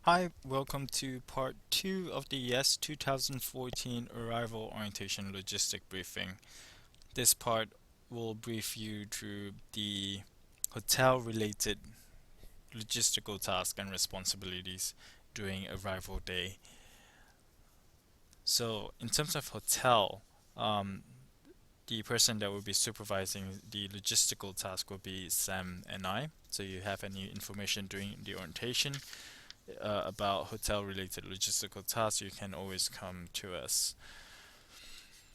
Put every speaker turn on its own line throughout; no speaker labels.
Hi, welcome to part 2 of the YES 2014 Arrival Orientation Logistic Briefing. This part will brief you through the hotel related logistical tasks and responsibilities during arrival day. So, in terms of hotel, um, the person that will be supervising the logistical task will be Sam and I. So, you have any information during the orientation about hotel related logistical tasks, you can always come to us.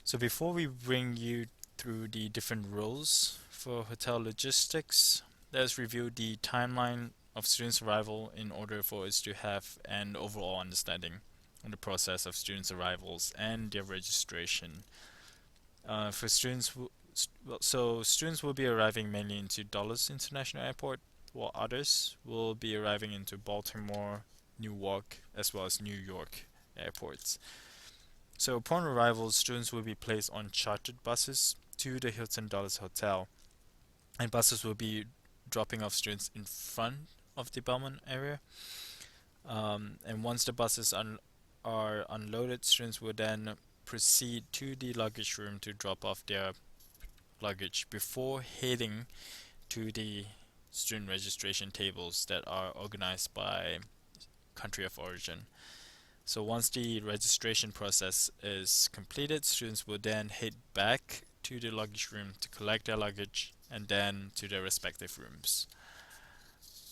So before we bring you through the different roles for hotel logistics, let's review the timeline of students' arrival in order for us to have an overall understanding on the process of students' arrivals and their registration. For students, so students will be arriving mainly into Dulles International Airport, while others will be arriving into Baltimore, Newark, as well as New York airports. So upon arrival, students will be placed on chartered buses to the Hilton Dulles Hotel, and buses will be dropping off students in front of the Belmont area. And once the buses are unloaded, students will then proceed to the luggage room to drop off their luggage before heading to the student registration tables that are organized by country of origin. So once the registration process is completed, students will then head back to the luggage room to collect their luggage and then to their respective rooms.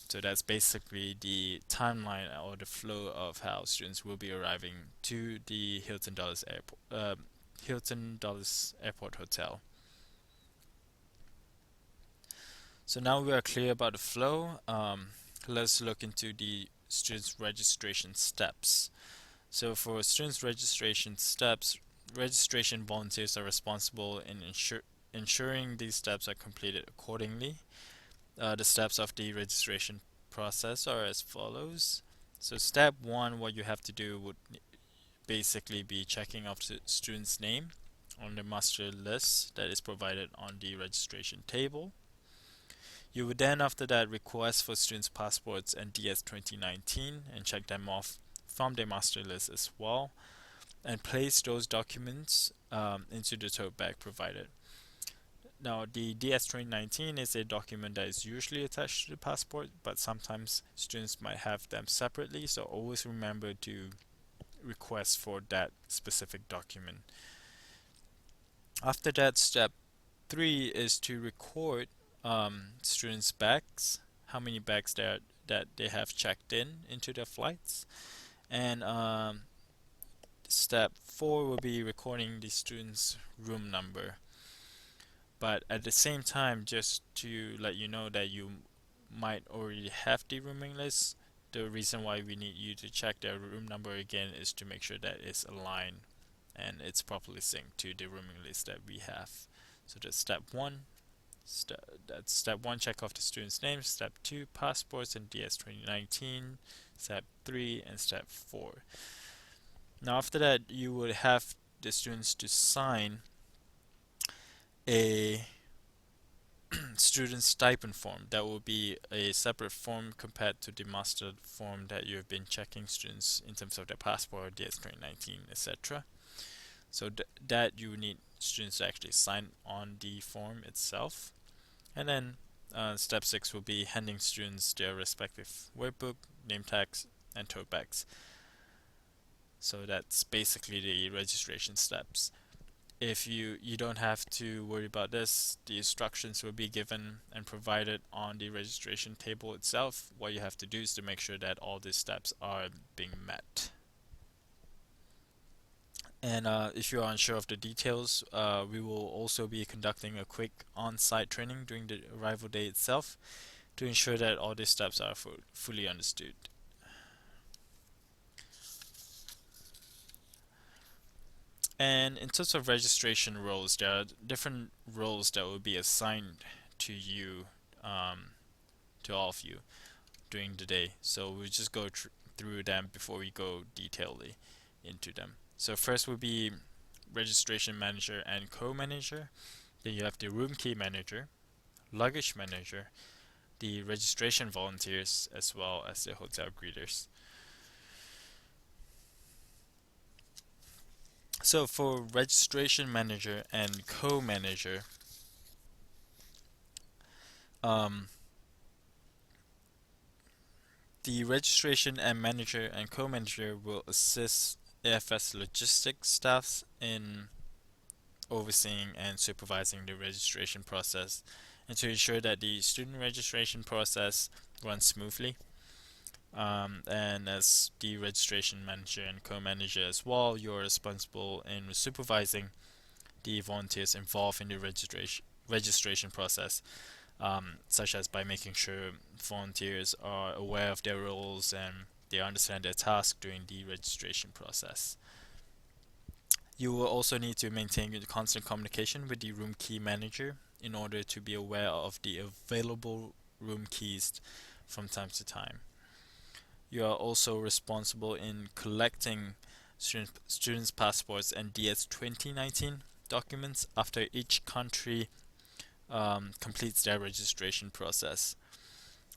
So that's basically the timeline or the flow of how students will be arriving to the Hilton Dulles Airport Hotel. So now we are clear about the flow. Let's look into the students' registration steps. So for students' registration steps, registration volunteers are responsible in ensuring these steps are completed accordingly. The steps of the registration process are as follows. So step one, what you have to do would basically be checking off the student's name on the master list that is provided on the registration table. You would then, after that, request for students' passports and DS 2019 and check them off from their master list as well, and place those documents into the tote bag provided. Now, the DS 2019 is a document that is usually attached to the passport, but sometimes students might have them separately, so always remember to request for that specific document. After that, step 3 is to record students' bags, how many bags that they have checked in into their flights, and step 4 will be recording the student's room number. But at the same time, just to let you know that you might already have the rooming list, the reason why we need you to check their room number again is to make sure that it's aligned and it's properly synced to the rooming list that we have. So that's step 1. That's step 1, check off the student's name. Step 2, passports and DS 2019. Step 3 and step 4. Now after that, you would have the students to sign a student stipend form. That will be a separate form compared to the master form that you've been checking students in terms of their passport, DS 2019, etc. So that you need students to actually sign on the form itself. And then step 6 will be handing students their respective workbook, name tags, and tote bags. So that's basically the registration steps. If you don't have to worry about this, the instructions will be given and provided on the registration table itself. What you have to do is to make sure that all these steps are being met. And if you are unsure of the details, we will also be conducting a quick on-site training during the arrival day itself to ensure that all these steps are fully understood. And in terms of registration roles, there are different roles that will be assigned to you, to all of you during the day. So we'll just go through them before we go detailedly into them. So first will be registration manager and co-manager. Then you have the room key manager, luggage manager, the registration volunteers, as well as the hotel greeters. So for registration manager and co-manager, um, the registration and manager and co-manager will assist AFS logistics staffs in overseeing and supervising the registration process and to ensure that the student registration process runs smoothly. And as the registration manager and co-manager as well, you're responsible in supervising the volunteers involved in the registration process, such as by making sure volunteers are aware of their roles and they understand their task during the registration process. You will also need to maintain constant communication with the room key manager in order to be aware of the available room keys from time to time. You are also responsible in collecting students' passports and DS 2019 documents after each country completes their registration process.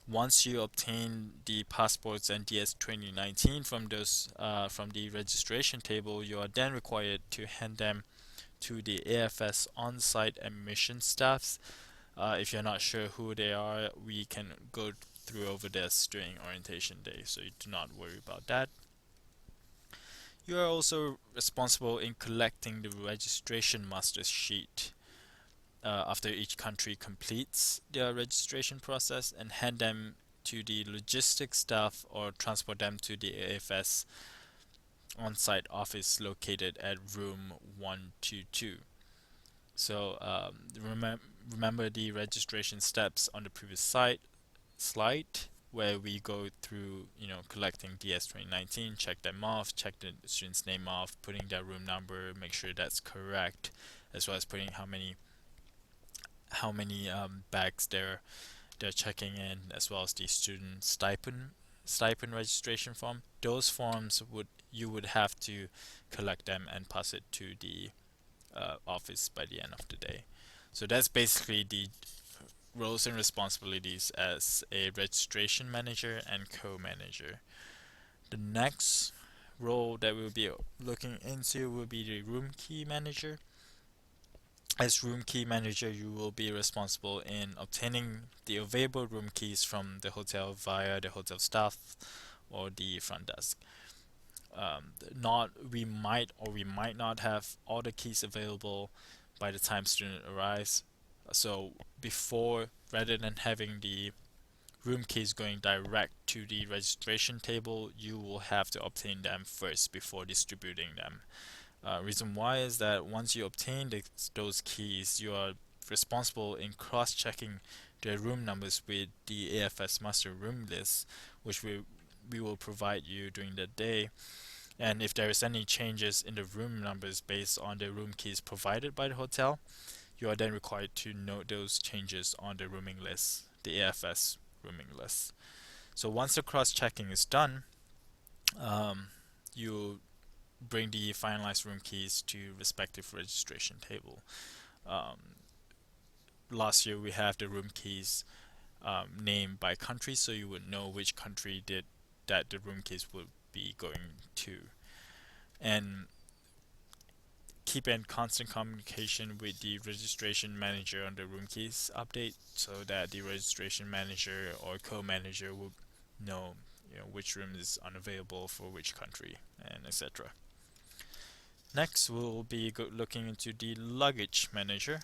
Once you obtain the passports and DS 2019 from those from the registration table, you are then required to hand them to the AFS on-site admission staffs. If you're not sure who they are, we can go through over this during orientation day, so you do not worry about that. You are also responsible in collecting the registration master sheet after each country completes their registration process and hand them to the logistics staff or transport them to the AFS on-site office located at room 122. So remember the registration steps on the previous slide where we go through, collecting DS 2019, check them off, check the student's name off, putting their room number, make sure that's correct, as well as putting how many bags they're checking in, as well as the student stipend registration form. Those forms would have to collect them and pass it to the office by the end of the day. So that's basically the roles and responsibilities as a registration manager and co-manager. The next role that we'll be looking into will be the room key manager. As room key manager, you will be responsible in obtaining the available room keys from the hotel via the hotel staff or the front desk. Not we might or we might not have all the keys available by the time student arrives. So before, rather than having the room keys going direct to the registration table, you will have to obtain them first before distributing them. Reason why is that once you obtain those keys, you are responsible in cross-checking the room numbers with the AFS master room list, which we will provide you during the day. And if there is any changes in the room numbers based on the room keys provided by the hotel, you are then required to note those changes on the rooming list, the AFS rooming list. So once the cross-checking is done, you bring the finalized room keys to respective registration table. Um, Last year we have the room keys named by country, so you would know which country did that the room keys would be going to, and keep in constant communication with the registration manager on the room keys update, so that the registration manager or co-manager will know, which room is unavailable for which country, and etc. Next, we'll be looking into the luggage manager.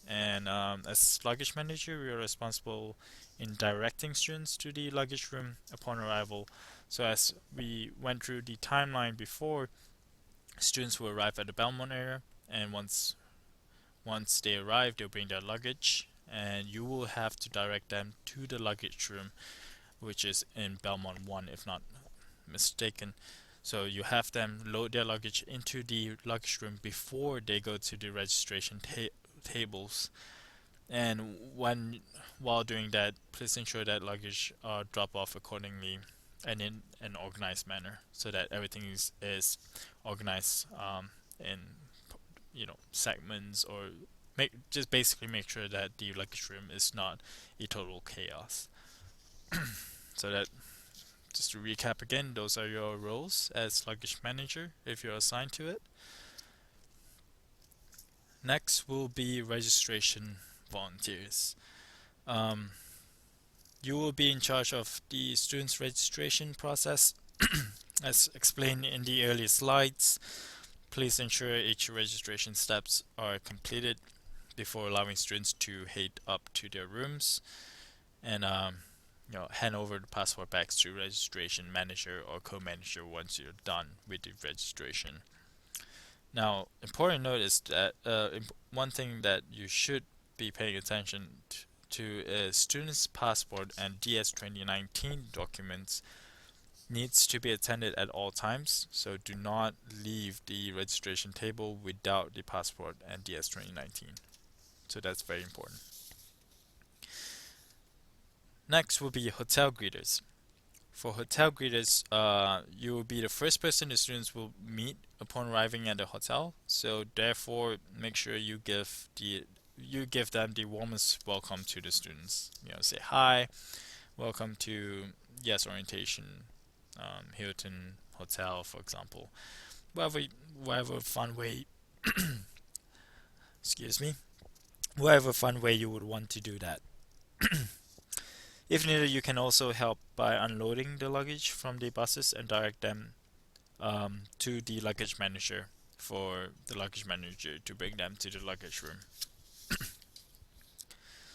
And as luggage manager, we are responsible in directing students to the luggage room upon arrival. So as we went through the timeline before, students will arrive at the Belmont area, and once they arrive, they'll bring their luggage, and you will have to direct them to the luggage room, which is in Belmont 1, if not mistaken. So you have them load their luggage into the luggage room before they go to the registration tables. And while doing that, please ensure that luggage are dropped off accordingly and in an organized manner, so that everything is organized in segments, or just basically make sure that the luggage room is not a total chaos. So that, just to recap again, those are your roles as luggage manager if you're assigned to it. Next will be registration volunteers. Um, you will be in charge of the students' registration process. As explained in the earlier slides, please ensure each registration steps are completed before allowing students to head up to their rooms and hand over the passport bags to registration manager or co-manager once you're done with the registration. Now, important note is that one thing that you should be paying attention to is students' passport and DS 2019 documents needs to be attended at all times, so do not leave the registration table without the passport and DS 2019. So that's very important. Next will be hotel greeters. For hotel greeters, you will be the first person the students will meet upon arriving at the hotel. So therefore, make sure you give them the warmest welcome to the students. Say hi, welcome to Yes Orientation, Hilton Hotel, for example. Whatever fun way, excuse me, whatever fun way you would want to do that. If needed, you can also help by unloading the luggage from the buses and direct them to the luggage manager for the luggage manager to bring them to the luggage room.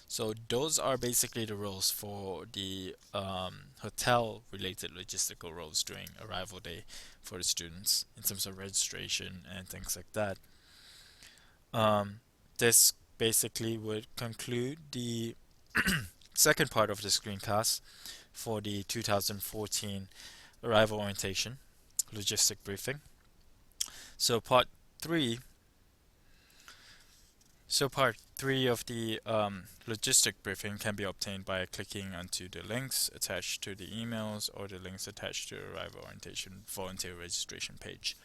So those are basically the roles for the hotel-related logistical roles during arrival day for the students in terms of registration and things like that. This basically would conclude the second part of the screencast for the 2014 arrival orientation logistic briefing. So part three of the logistic briefing can be obtained by clicking onto the links attached to the emails or the links attached to the arrival orientation volunteer registration page.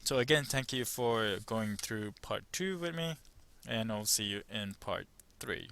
So again, thank you for going through part 2 with me, and I'll see you in part 3.